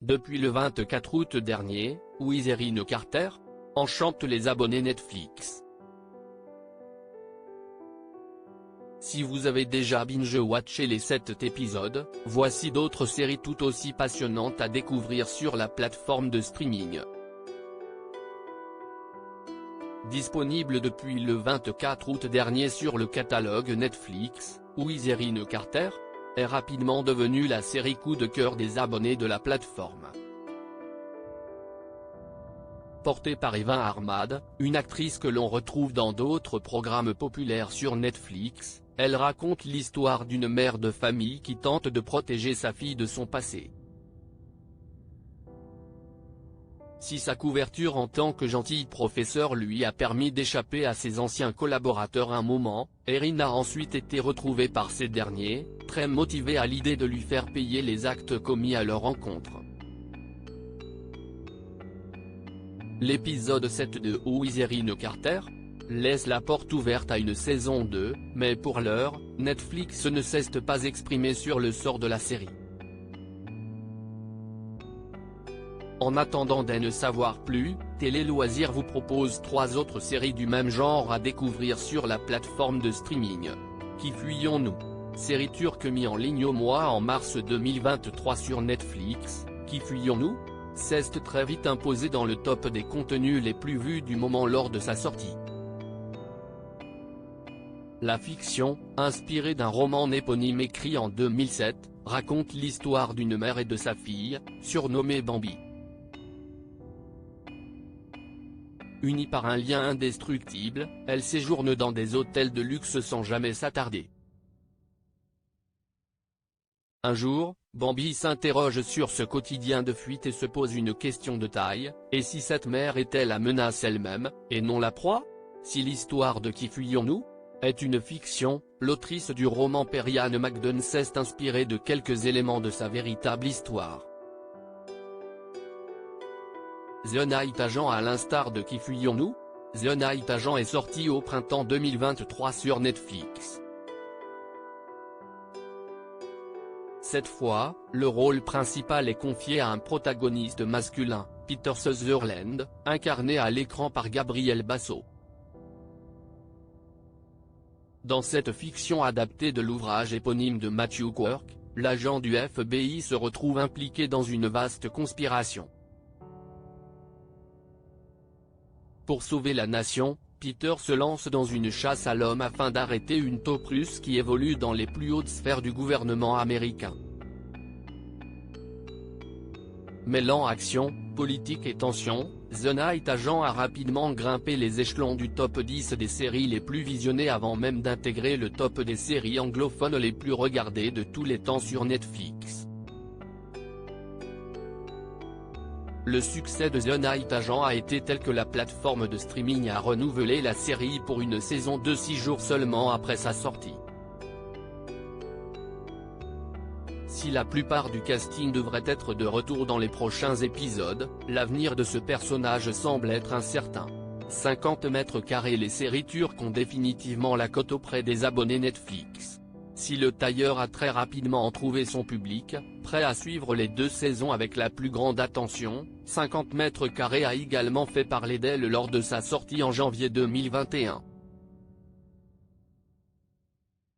Depuis le 24 août dernier, Witherine Carter enchante les abonnés Netflix. Si vous avez déjà binge-watché les 7 épisodes, voici d'autres séries tout aussi passionnantes à découvrir sur la plateforme de streaming. Disponible depuis le 24 août dernier sur le catalogue Netflix, Witherine Carter est rapidement devenue la série coup de cœur des abonnés de la plateforme. Portée par Eva Armad, une actrice que l'on retrouve dans d'autres programmes populaires sur Netflix, elle raconte l'histoire d'une mère de famille qui tente de protéger sa fille de son passé. Si sa couverture en tant que gentil professeur lui a permis d'échapper à ses anciens collaborateurs un moment, Erin a ensuite été retrouvée par ces derniers, très motivés à l'idée de lui faire payer les actes commis à leur encontre. L'épisode 7 de Witherine Carter laisse la porte ouverte à une saison 2, mais pour l'heure, Netflix ne s'est pas exprimé sur le sort de la série. En attendant d'en savoir plus, Télé Loisirs vous propose 3 autres séries du même genre à découvrir sur la plateforme de streaming. Qui fuyons-nous? Série turque mise en ligne au mois en mars 2023 sur Netflix, Qui fuyons-nous? S'est très vite imposé dans le top des contenus les plus vus du moment lors de sa sortie. La fiction, inspirée d'un roman éponyme écrit en 2007, raconte l'histoire d'une mère et de sa fille, surnommée Bambi. Unies par un lien indestructible, elles séjournent dans des hôtels de luxe sans jamais s'attarder. Un jour, Bambi s'interroge sur ce quotidien de fuite et se pose une question de taille: et si cette mère était la menace elle-même, et non la proie? Si l'histoire de Qui fuyons-nous est une fiction, l'autrice du roman Perianne McDonne s'est inspirée de quelques éléments de sa véritable histoire. The Night Agent. À l'instar de Qui fuyons-nous, The Night Agent est sorti au printemps 2023 sur Netflix. Cette fois, le rôle principal est confié à un protagoniste masculin, Peter Sutherland, incarné à l'écran par Gabriel Basso. Dans cette fiction adaptée de l'ouvrage éponyme de Matthew Quirk, l'agent du FBI se retrouve impliqué dans une vaste conspiration. Pour sauver la nation, Peter se lance dans une chasse à l'homme afin d'arrêter une taupe russe qui évolue dans les plus hautes sphères du gouvernement américain. Mêlant action, politique et tension, The Night Agent a rapidement grimpé les échelons du top 10 des séries les plus visionnées avant même d'intégrer le top des séries anglophones les plus regardées de tous les temps sur Netflix. Le succès de The Night Agent a été tel que la plateforme de streaming a renouvelé la série pour une saison de 6 jours seulement après sa sortie. Si la plupart du casting devrait être de retour dans les prochains épisodes, l'avenir de ce personnage semble être incertain. 50 mètres carrés. Les séries turques ont définitivement la cote auprès des abonnés Netflix. Si le tailleur a très rapidement trouvé son public, prêt à suivre les 2 saisons avec la plus grande attention, 50 mètres carrés a également fait parler d'elle lors de sa sortie en janvier 2021.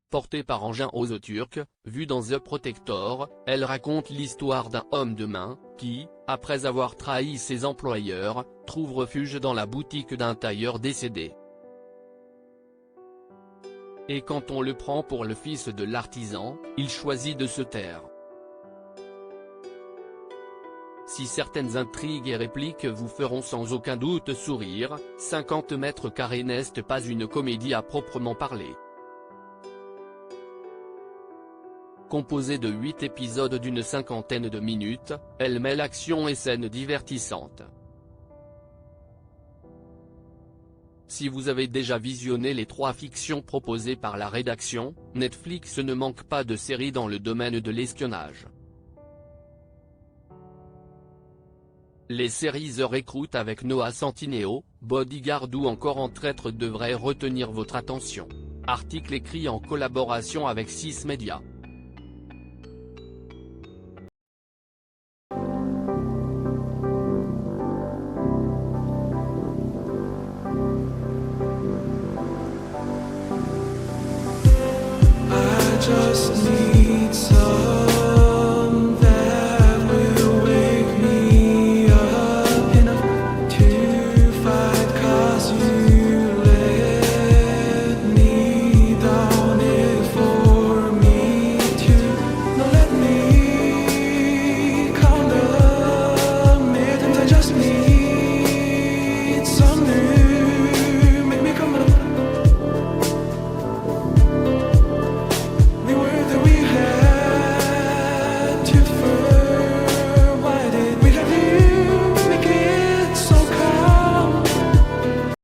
Portée par Engin Ozoturk, vue dans The Protector, elle raconte l'histoire d'un homme de main, qui, après avoir trahi ses employeurs, trouve refuge dans la boutique d'un tailleur décédé. Et quand on le prend pour le fils de l'artisan, il choisit de se taire. Si certaines intrigues et répliques vous feront sans aucun doute sourire, 50 mètres carrés n'est pas une comédie à proprement parler. Composée de 8 épisodes d'une 50aine de minutes, elle mêle action et scènes divertissantes. Si vous avez déjà visionné les 3 fictions proposées par la rédaction, Netflix ne manque pas de séries dans le domaine de l'espionnage. Les séries The Recruit avec Noah Centineo, Bodyguard ou encore En-traître devraient retenir votre attention. Article écrit en collaboration avec 6 Media. just